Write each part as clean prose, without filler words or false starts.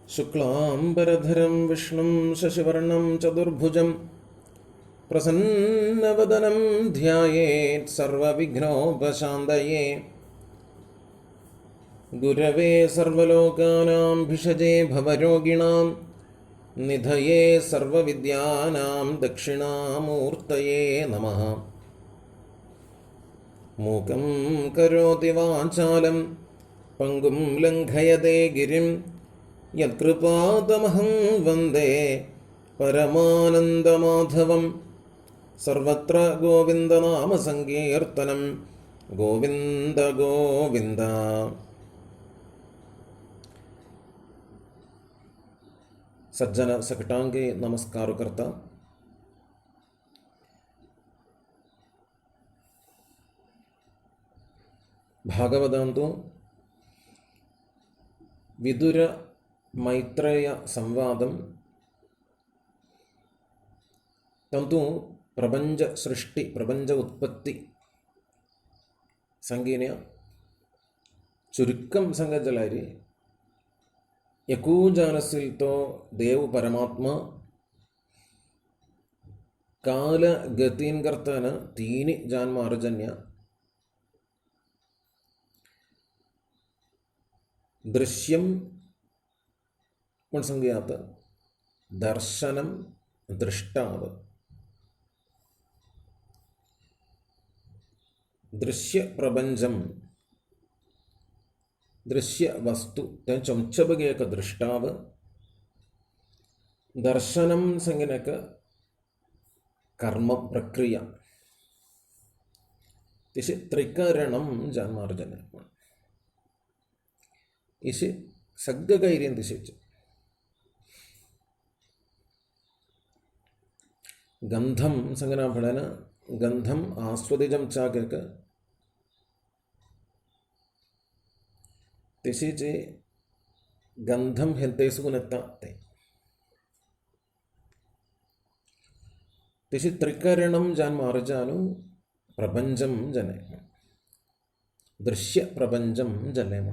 शुक्लांबरधरं विष्णुं शशिवर्णं चतुर्भुजं प्रसन्नवदनं ध्यायेत् सर्वविघ्नोपशान्तये। गुरवे सर्वलोकानां भिषजे भवरोगिणां निधये सर्वविद्यानां दक्षिणामूर्तये नमः। मूकं करोति वाचालं पङ्गुं लङ्घयते गिरिं यत्कृपातमहं वन्दे परमानन्दमाधवं। सर्वत्र गोविन्दनामसङ्कीर्तनं गोविन्द गोविन्द। सज्जन सकटांगे नमस्कार करता। भागवतांतो विदुर मैत्रेय संवादं तंतु प्रपंच सृष्टि प्रपंच उत्पत्ति संगीन्य चुरुक्कं संगजलारी यकूजानसिल तो देव परमात्मा काल गतीन करताना तीन जानमार्जन्य दृश्यम संज्ञात दर्शनम दृष्टाव दृश्य प्रपंचम दृश्य वस्तु चमचबगेक दृष्टाव दर्शनम संज्ञक कर्म प्रक्रिया तिसे त्रिकरणम जानमार्जन इसे सग्गैर्यं दिशेच गंधम संगना फलन गंधम आस्वदिजम चाकक तिशेचे गंधम हेंतेसुगुनत्ता ते तिशे त्रिकरणम जान मार्जानु प्रपंचम जने दृश्य प्रपंचम जनेम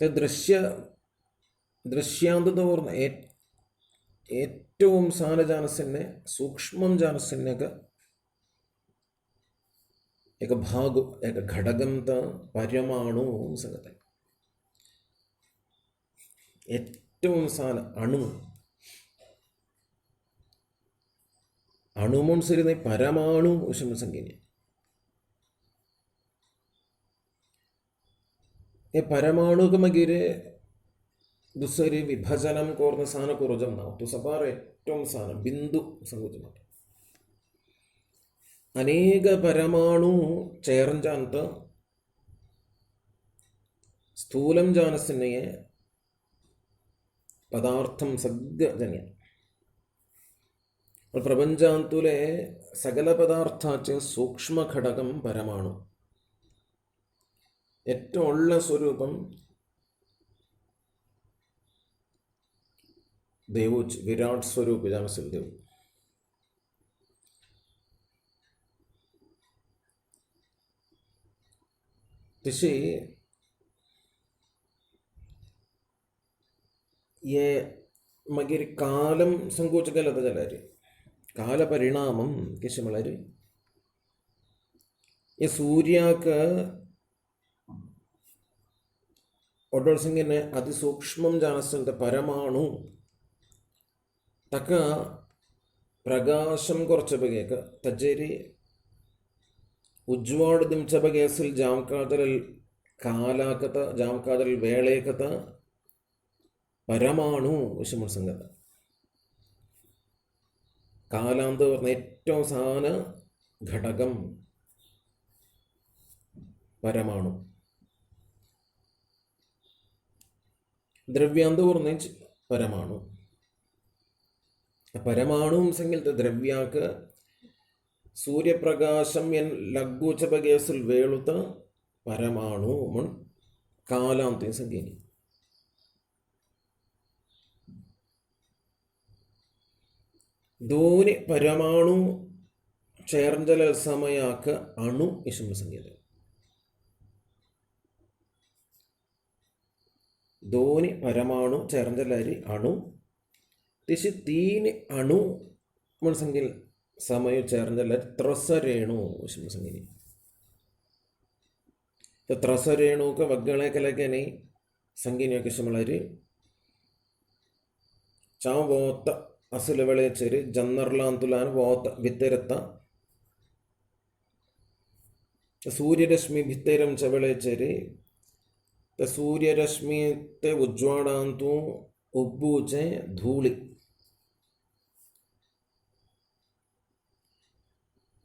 ते ദൃശ്യാന്തതോർന്ന് ഏറ്റവും സാനജാനസിനെ സൂക്ഷ്മം ജാനസിനൊക്കെ एक भाग एक घटकम परमाणु संगत ഏറ്റവും സാന അണു अणुमोन सेरिने परमाणु विषम संज्ञा ये परमाणु मगिरे दुसरी विभजनम कोर्न साන कोरजम ना तो सपार ഏറ്റവും साන बिंदु संगुजम अनेक परमाणु ചേർഞ്ചാന്ത സ്ഥൂലം ജാനസിനെ പദാർത്ഥം സഗ്ഗജന്യ പ്രപഞ്ചാന്തुले സകല പദാർത്ഥാचे സൂക്ഷ്മ ഘടകം പരമാണു ഏറ്റവും ഉള്ള സ്വരൂപം देवोच विराट स्वरूप जानसिल देव तिसे ये मगिर कालम संकोचकलत जलारी काल परिणामम किस मलारी ये सूर्य का ऑर्डर सिंगे अतिसूक्ष्मम जानसिल परमाणु तक प्रकाशम कुछ तजेरी उज्वाड़ दिंचबगेसिल जामकादल कालाकत जामकादल वेलेकत परमाणु विषम संगत कालांत ഏറ്റവും സാന ഘടകം परमाणु द्रव्यांत परमाणु परमाणु संगिलते द्रव्याक सूर्यप्रकाशम लघुचबगेसिल वेळुत परमाणु मन कालांत संज्ञा दोनि परमाणु ചേർഞ്ചല സമയാക്ക് അണു ഇഷമ സംഗീതം दोनी परमाणु चेर्ंजलारी अणु तिशी तीन अणु म्हण संगील समयो चेर्ंजलारी त्रसरेणु अशी संगीनी तर त्रसरेणुक वग्गळे केलकेनी संगीनी कशी म्हळारी चाव वोत असले वेळेचेरी जन्नर्लांतुलान वोत भित्तेरत्त सूर्यरश्मि भित्तेरंच्या वेळेचेरी त्या सूर्यरश्मी ते उज्वाडांतू उब्बूचे धूळी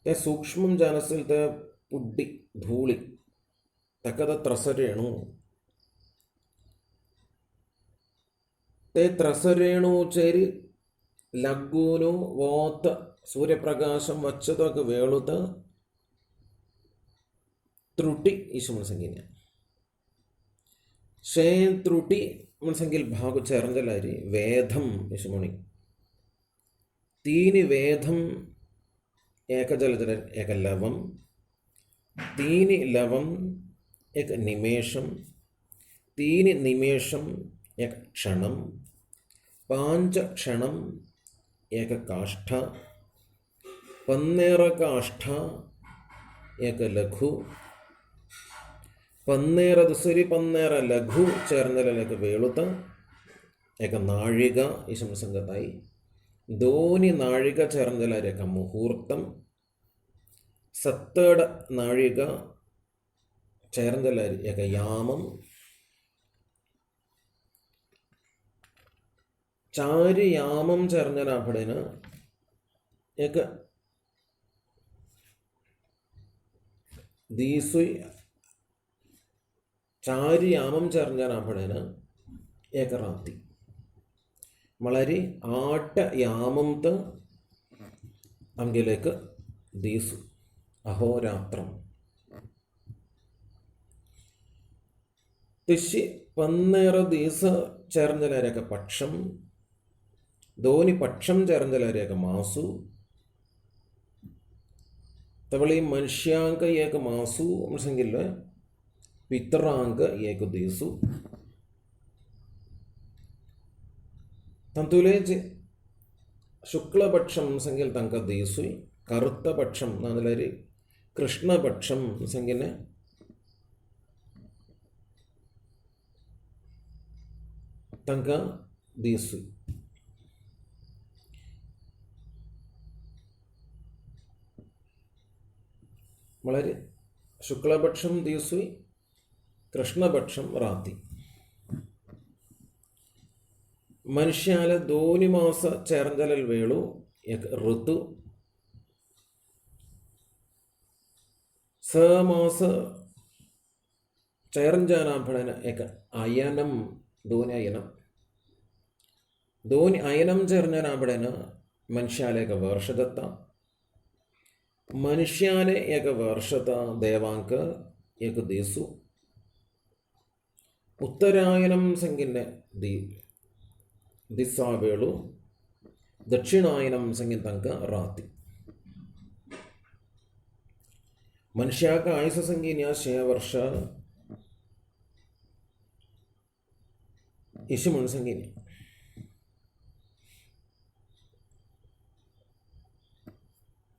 ते सूक्ष्मं जानसल ते पुड्डी धूळी तकद त्रसरेणु ते त्रसरेणुचेरी लग्गूनु वोत सूर्यप्रकाशं वच्चतोक वेळुत त्रुटी इशु म्हण संगीन्या शेन त्रुटी म्हण संगील भाग चेर्ंजलारी वेदम इशु म्हणी तीन वेदम एक जलजल एक लवम तीन लवम एक निमेषम तीन निमेषम एक क्षणम पांच क्षणम एक काष्ठा 12 काष्ठा एक लघु 12 दुसरी 12 लघु ചേർന്നതിലേക്ക് വേളുത്ത एक നാഴിക ഈ സംസംഗതായി दोनी നാഴിക ചേർന്നതിലേക്ക് മുഹൂർത്തം 17 നാഴിക ചേർന്നതിലേക്ക് യാമം चारि यामम चेर्ंजना पडेन एक दीसुई चारि यामम चेर्ंजना पडेन एक राती मलरी 8 यामम त अंगिलेक दीसु अहोरात्रम तिशी 12 दिवस चेर्ंजलारेक पक्षम दोनी पक्षम चेर्ंजलारेक मासु तवळी मनुष्यांक एक मासु संगिल पितरांक एक दिवसु तंतुलेज शुक्लपक्षम संगिल तंक दिवसु करुत्त पक्षम नादलरी कृष्णपक्षम संगिल तंक दिवसु मलरी शुक्लपक्षम दिवसु कृष्णपक्षम राती मनुष्याले दोनी मास चेर्ंजलल वेळु एक ऋतु स मास चेर्ंजना पडन एक अयनम दोनी अयनम चेर्ंजना पडन मनुष्याले एक वर्ष दत्ता मनुष्याने एक वर्षता देवांक एक दिवसु उत्तरायणम संगिन्ने दिसा वेळु दक्षिणायनम संगिन तंक राती मनुष्याक आयुष संगिन्या 6 वर्ष इशु म्हण संगिन्या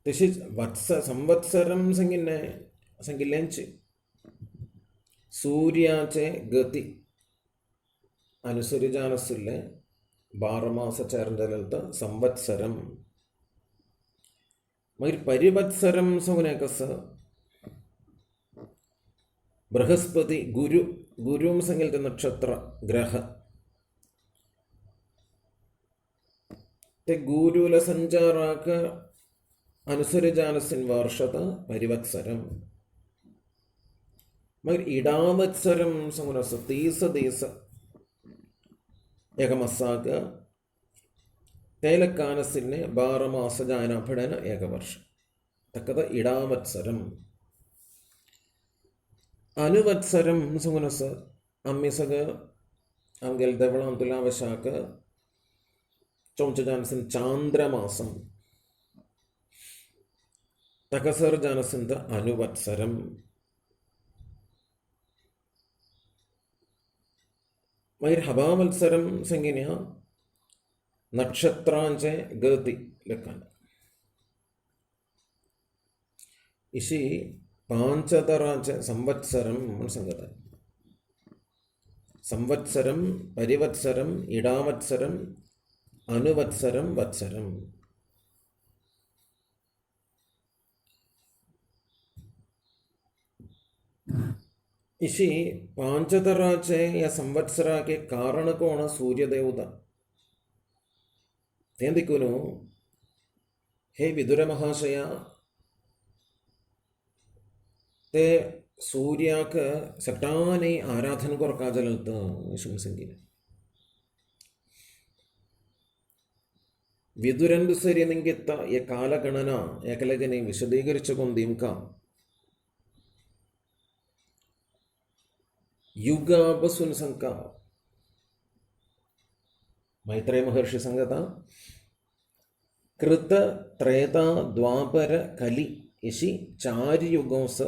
तशीच संवत्सरम संगिन्ने संगिल्यांची सूर्याचे गती अनुसरिजानसुल्ले 12 मास चेर्ंजललत संवत्सरम मगर परिवत्सरम संगुनेकस बृहस्पति गुरु संगिलते नक्षत्र ग्रह ते गुरुल संचाराक अनुसरिजानसिन वर्षत परिवत्सरम मगर इडावत्सरम संगुनस 30 दिवस एक मसाक तेलकानसिने 12 मास जाना पड़ेन एक वर्ष तकद इडावत्सरम अनुवत्सरम संगुनस अम्मिसग अंगल देवळां तुलावशाक चौंच जानसिन चांद्रमासम तकसर जानसिन अनुवत्सरम मागीर हवामत्सरम संगिन्या नक्षत्रांचे गती लेखान इशी 5 तरांचे संवत्सरम म्हणून सांगत आहे. संवत्सरम, परिवत्सरम, इडावत्सरम, अनुवत्सरम, वत्सरम. इसी 5 तराचे या संवत्सरा के कारण कोण सूर्यदेवता. तें देखून हे विदुर महाशया ते सूर्याक सटाने आराधन करका जलतं संगीत വിതുരൻ സരിയനെങ്കിത്ത ഈ കാലഗണന ഏകലകനെ വിശദീകരിച്ചുകൊണ്ട് ഇംക ಯುಗಾಬಸುನ್ ಸಂಕ ಮೈತ್ರೇಯ ಮಹರ್ಷಿ ಸಂಗತ ಕೃತ ತ್ರೇತ ದ್ವಾಪರ ಕಲಿ ಇಶಿ ಚಾರಿ ಯುಗಂಸ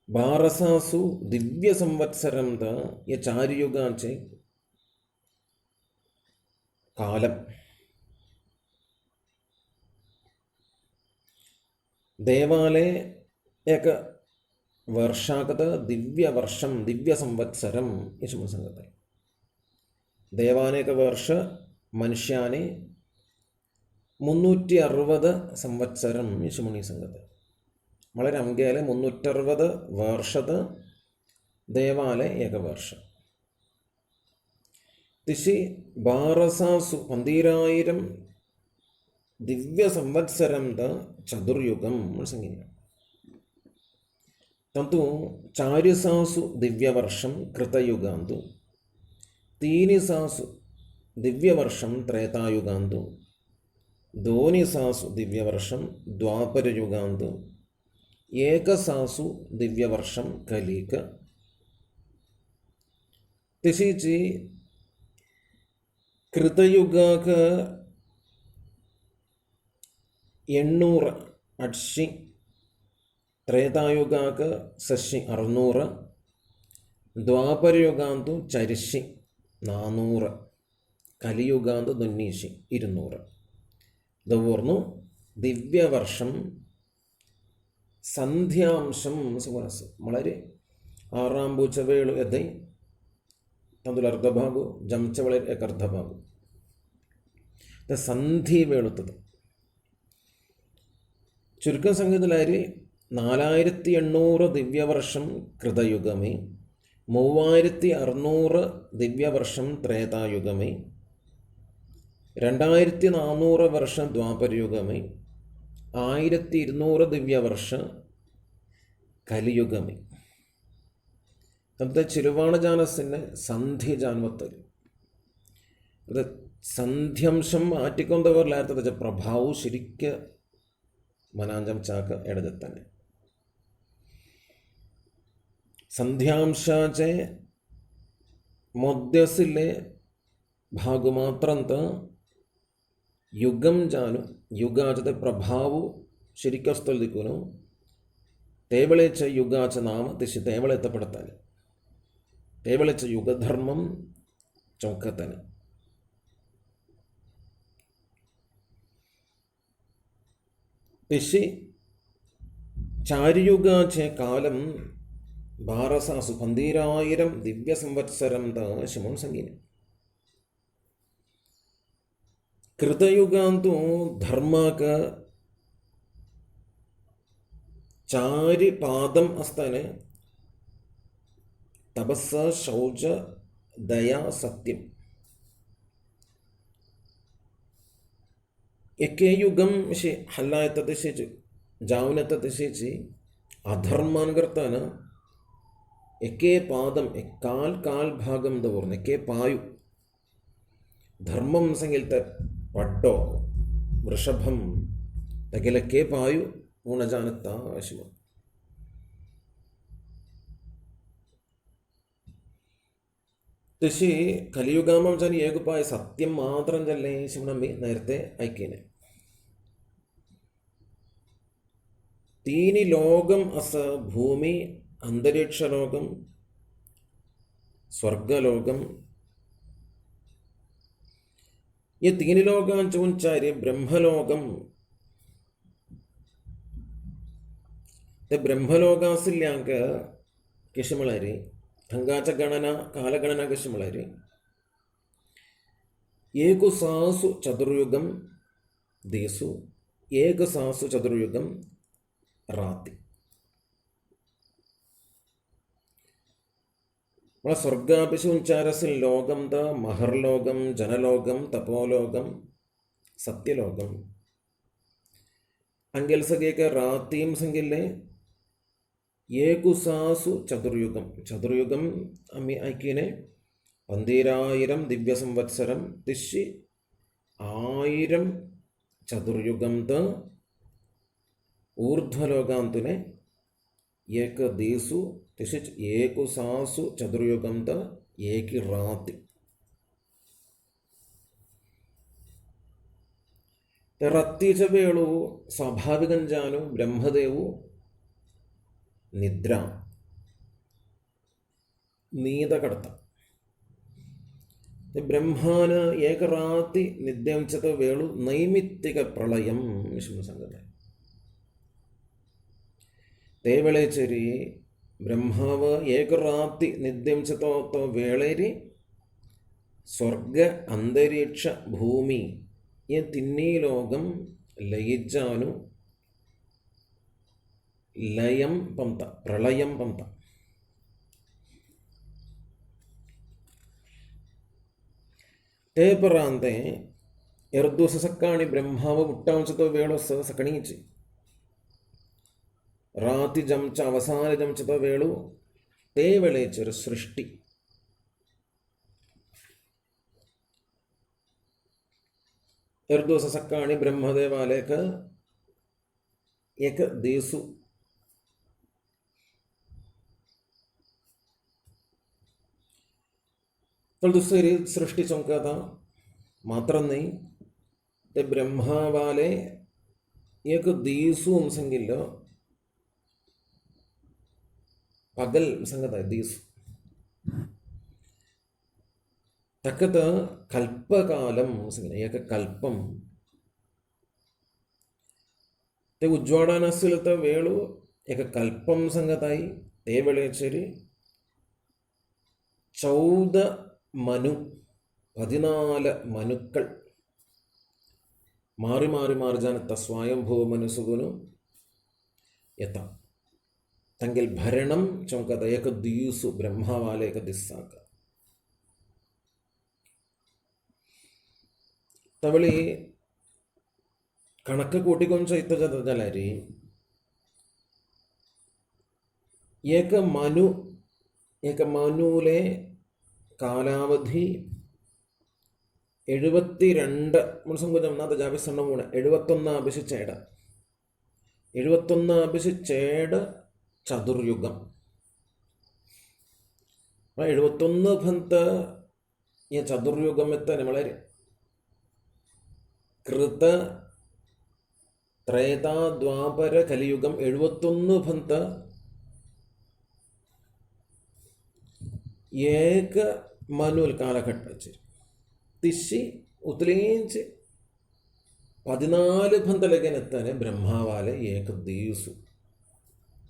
ಬಾರಸಾಸು ದಿವ್ಯ ಸಂವತ್ಸರಂದ ಯ ಚಾರಿ ಯುಗಾಂಚೆ ಕಾಲಂ देवालय एक वर्षागत दिव्य वर्षम दिव्य संवत्सरम इस संगत है. देवाने एक वर्ष मनुष्याने 360 संवत्सरम इस मुनि संगत है. വളരെ അംഗേലെ 360 വർഷത ദേവാലയ ഏക വർഷ തിശി 12,000 दिव्य संवत्सरम द चतुर्युगम संगिन तंतु 4,000 दिव्य वर्षम कृतयुगांतु 3,000 दिव्य वर्षम त्रेतायुगांतु 2,000 दिव्य वर्षम द्वापर युगांतु 1,000 दिव्य वर्षम कलिक तिशीची कृतयुगाक 800 800 ത്രേതായുഗാക 600 ദ്വാപരയുഗാന്തു 400 കലിയുഗാന്തു 200 ഇതുപോർന്നു ദിവ്യവർഷം സന്ധ്യാംശം സുമനസ് വളരെ ആറാംബൂച്ചവേളു എदै ತಂದುಲ ಅರ್ಧಭಾಗು ಜಂಚವಳೆ ಏಕ ಅರ್ಧಭಾಗು സന്ധി വേളുത്തത് ചുരുക്കം സംഗതിയിൽ 4,800 ദിവ്യവർഷം കൃതയുഗമേ 3,600 ദിവ്യവർഷം ത്രേതായുഗമേ 2,400 വർഷം ദ്വാപരയുഗമേ 1,200 ദിവ്യവർഷ കലിയുഗമേ തന്റെ ചിരുവാണജാനസിന് സന്ധി ജാൻവത്തൽ അത് സന്ധ്യംശം മാറ്റിക്കൊണ്ടവരിലായിരുന്നത് പ്രഭാവു ശരിക്ക് മനാഞ്ചം ചാക്ക് എടജത്തന്നെ ಸಂಧ್ಯಾಂಶಾಚೆ ಮಧ್ಯಸಿಲೆ ಭಾಗು ಮಾತ್ರಂತ ಯುಗಂ ಜಾನು ಯುಗಾಚದ ಪ್ರಭಾವು ശരിക്കസ്തൽദിക്കുന്നു തേവളേച്ച യുഗാച്ച നാമ തിശി തേവളെത്തപ്പെടുത്താൻ തേവളേച്ച യുഗധർമ്മം ചൗക്കത്തന് തിശി ചാരിയുഗാച്ച കാലം 12,000 ദിവ്യ സംവത്സരം ശമം സംഗീനം കൃതയുഗാന്തു ധർമാക 4 പാദം അസ്താന് തപസ്സ ശൗച ദയ സത്യം एके युगम शे हल्लायता तसेच जावनता तसेच अधर्मान करताना एके पादम एक काल भागम दवरन एके पायु धर्मम संगिलता पट्टो वृषभम तगिलके पायु पूर्णजानता शिव तशी कलियुगामं जानी ഏകപായ സത്യം മാത്രം ചൊല്ലേ ശിവനമ്പി നേരത്തെ ഐക്യനെ तीनि लोकम अस भूमि अंतरिक्ष लोकम स्वर्गलोकम. ये तीन लोकांच उच्चार्य ब्रह्मलोकम. ते ब्रह्मलोकासिल्यांक कशी म्हळ्यार थंगाच्या गणना कालगणना कशी म्हळ्यार एक सासु चतुर्युगम देसु एक सासु चतुर्युगम राति. स्वर्गापिश उच्चारसिल लोकम द महर्लोकम जनलोकम तपोलोकम सत्यलोकम. अंगेल सगेक रातीम संगिल्ले ഏകുസാസു ചതുർയുഗം. ചതുർയുഗം അമ്മി ഐക്കിനെ 12,000 ദിവ്യ സംവത്സരം തിശി 1000 ചതുർയുഗം ത ഊർധ്വലോകാന്തുനെ ഏക ദേശു തിശി ഏകുസാസു ചതുർയുഗം ത ഏകി രാതി. ರತ್ತೀಚ ವೇಳು ಸ್ವಾಭಾವಿಕಂಜಾನು ಬ್ರಹ್ಮದೇವು ನಿದ್ರಾ ನೀದ ಕಡತ ಬ್ರಹ್ಮಾನ ಏಕರಾತಿ ನಿದ್ಯಾಂಚತ ವೇಳು ನೈಮಿತ್ತಿಕ ಪ್ರಳಯಂ ವಿಷ್ಣು ಸಂಗತ ತೇವಳೇಚರಿ ಬ್ರಹ್ಮಾವ ಏಕರಾತಿ ನಿದ್ಯಾಂಚತ ವೇಳೆರಿ സ്വർഗ അന്തരീക്ഷ ഭൂമി ഈ തിന്നീ ലോകം ലയിച്ചാനു ലയം പന്ത പ്രളയം പന്ത. ತೇಪರಾಂತೆ 2 ದಿವಸ ಸಕ್ಕಾಣಿ ಬ್ರಹ್ಮಾವ ಹುಟ್ಟಾಂಚತೋ ವೇಳೋಸ ಸಕಣೀಚಿ ರಾತಿ ಜಂಚ ಅವಸಾನ ಜಂಚತೋ ವೇಳು ತೇವಳೇಚರು ಸೃಷ್ಟಿ. 2 ದಿವಸ ಸಕ್ಕಾಣಿ ಬ್ರಹ್ಮದೇವಾಲಯಕ ಏಕ ದೇಸು दुसरी सृष्टी चौंकाता मात्र नाही ते ब्रह्मावाले एक दिवसू संगिल्लो पगल संगत आहे दिवस तकत कल्पकालम संगिल्लो एक कल्पम ते उज्वाडानसिल तर वेळू एक कल्पम संगत आहे ते वेळेचेरी 14 മനു 14 മനുക്കൾ മാറി മാറി മാർജാനത്ത സ്വയംഭൂവ മനുസുകുനു യഥ തങ്കിൽ ഭരണം ചൊങ്കത ഏക ദിവസു ബ്രഹ്മാവാല ഏക ദിസ്സാക്ക തവളി കണക്ക് കൂട്ടിക്കൊഞ്ച ഇത്തജലാരി ഏക മനുലെ കാലാവധി 72 മുൻസംകുജം നാഥ ജാവിസണ്ണ 71 അഭിഷിച്ചേട 71 അഭിഷിച്ചേട ചതുർയുഗം 71 ഭന്ത ഈ ചതുർയുഗം എത്ത നമ്മളെ കൃത ത്രേതാ ദ്വാപര കലിയുഗം 71 ഭന്ത ഏക മനുൽ കാലഘട്ടം തിശി ഉത്തലേഞ്ച് 14 ഭന്തലകനെത്താനെ ബ്രഹ്മാവാലെ ഏക ദിവസു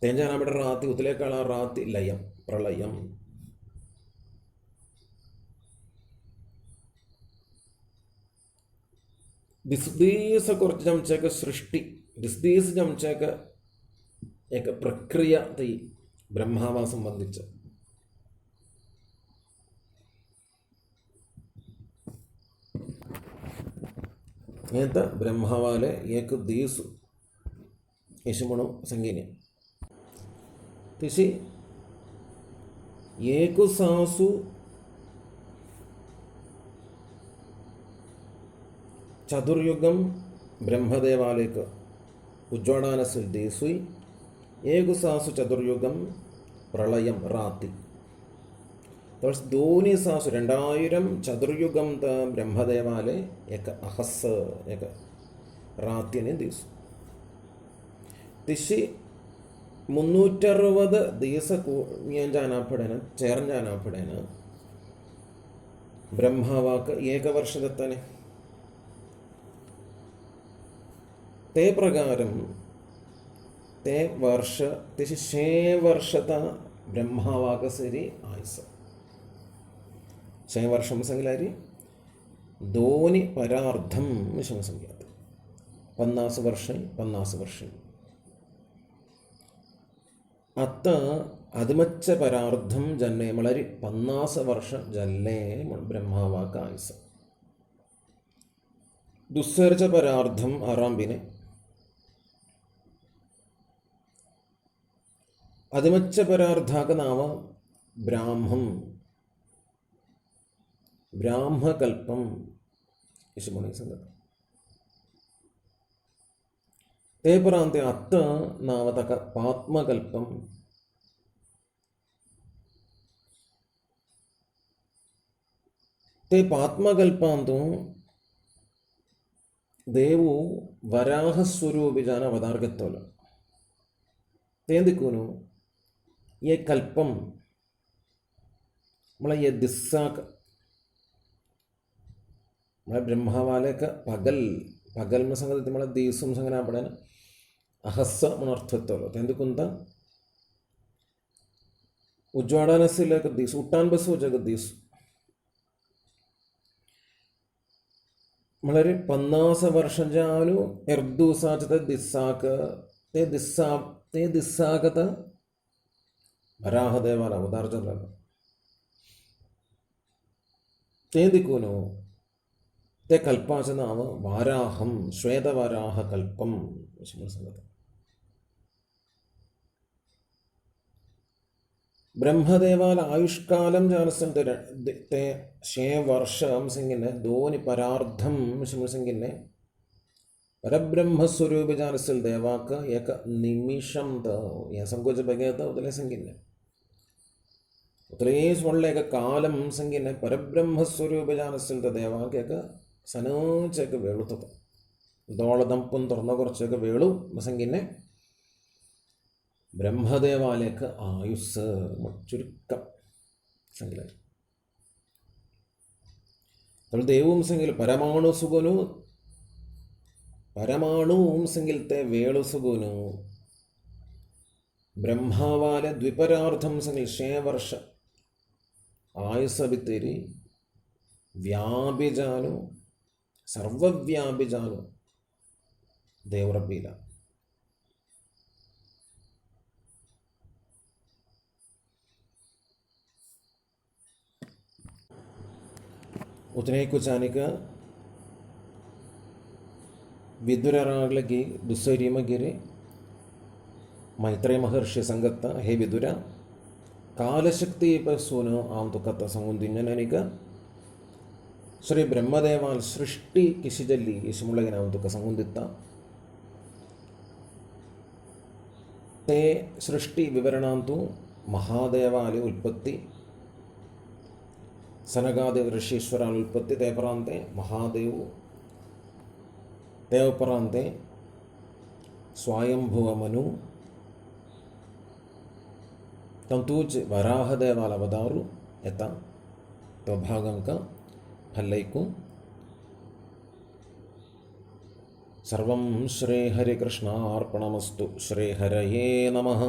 തേഞ്ചാൻ അവിടെ റാത്തി ഉത്തലേക്കാള റാത്തി ലയം പ്രളയം. ദിസ്ദീസ കുറച്ച് ചമച്ചേക്ക സൃഷ്ടി ദിസ്ദീസ് ചമച്ചേക്ക ഏക പ്രക്രിയ തൈ ബ്രഹ്മാവാ സംബന്ധിച്ച് ಏತ ಬ್ರಹ್ಮವಾಲೆ ಏಕ ದಿವಸು ಯಶಮಣು ಸಂಗೀನೆ ತಿಸಿ ಏಕು ಸಾಸು ಚತುರ್ಯುಗಂ ಬ್ರಹ್ಮದೇವಾಲಯಕ ಉಜ್ವಾಡಾನಸಿಲ್ ದೇಸುಯಿ ಏಕು ಸಾಸು ಚತುರ್ಯುಗಂ ಪ್ರಳಯಂ ರಾತಿ. दोन्ही सासु 2000 चतुर्युगम त ब्रह्मदेवाले एक अहस एक रात्यने दिवस तिशी 360 ದಿವಸ ಜಾನಾಪಡೇನ ചേർന്ന് ಜಾನಾಪಡೇನ ಬ್ರಹ್ಮವಾಕ ಏಕವರ್ಷದತ್ತಾನೆ. ते प्रकारम ते वर्ष तिशी 6 वर्षता ब्रह्मावाकसरी आयुष 6 वर्षम संगलारी दोन्ही परार्धम संख्यात 50 वर्ष आता अदमच्च परार्धम जन्ने मलरी 50 वर्ष जल्ले ब्रह्मावाक आयुष दुस्सर्ज परार्धम आरांबिने अदमच्च परार्धाक नाम ब्राह्मकल्पम इसे बोलने संगत ते परांते अत्त नावतक पात्मकल्पम ते पात्मकल्पांतु देवु वराह स्वरूपिजान अवतारगत्तोल तेंदिकुनु ये कल्पम मला ये दिस्साक मला ब्रह्मा वाले का पगल में संगत मला दिवसम संगना पड़े ना अहस्स मन अर्थत्तोल तेंदिकुंता उज्वाड़ान से लेकर दिवस उट्टान बसो जगत दिवस मलरी 50 वर्ष जानु दिवसाचत दिस्साक ते दिस्साकत वराहदेवाला अवतार चल ते दिकुनो ते कल्पाच नाम वाराहम श्वेतवराह कल्पम संगत ब्रह्मदेवाला आयुष्कालम जानसन ते 6 वर्ष सिंगिने दोनि परार्धम सिंगिने परब्रह्म स्वरूप जानसल देवाक एक निमिषम या संकोच बगेत उतले संगिने उतलेस ಒಳ್ಳೆಯ ಕಾಲಂ ಸಂಗಿನೆ ಪರಬ್ರಹ್ಮ ಸ್ವರೂಪ ಜಾನಸಿಲ್ದ ದೇವಾಕ സനോച്ചൊക്കെ വേളുത്തത് ദോളതമ്പും തുറന്ന കുറച്ചൊക്കെ വേളു സംഗിനെ ബ്രഹ്മദേവാലേക്ക് ആയുസ് ചുരുക്കം സംഗില ദേവും സംഗിൽ പരമാണു സുഖനു പരമാണുവും സംഗിലത്തെ വേളു സുഖനു ब्रह्मावाले द्विपरार्धम संगिल 6 वर्ष आयुष बितेरी व्यापी जानु सर्वव्यापी जानु देवरबीला उतने कुछ आने का विदुरागलगी दुस्सरी मगिरे मैत्रेय महर्षि संगत हे विदुर कालशक्ति सूनो आम तो कथ संगुंदिंजनिक श्री ब्रह्मदेवाल सृष्टि किसिजल्ली इसमुलगे आम तो संगुंदित्त ते सृष्टि विवरणांतु महादेवालय उत्पत्ति सनगादेव ऋषीश्वराल उत्पत्ति तेपरांते महादेव देवपरांते स्वयंभुव मनु तंतूज वराहदेवाल अवतारू यथा तो भागं का फलैकु सर्वं श्री हरिकृष्णार्पणमस्तु श्री हरये नमः।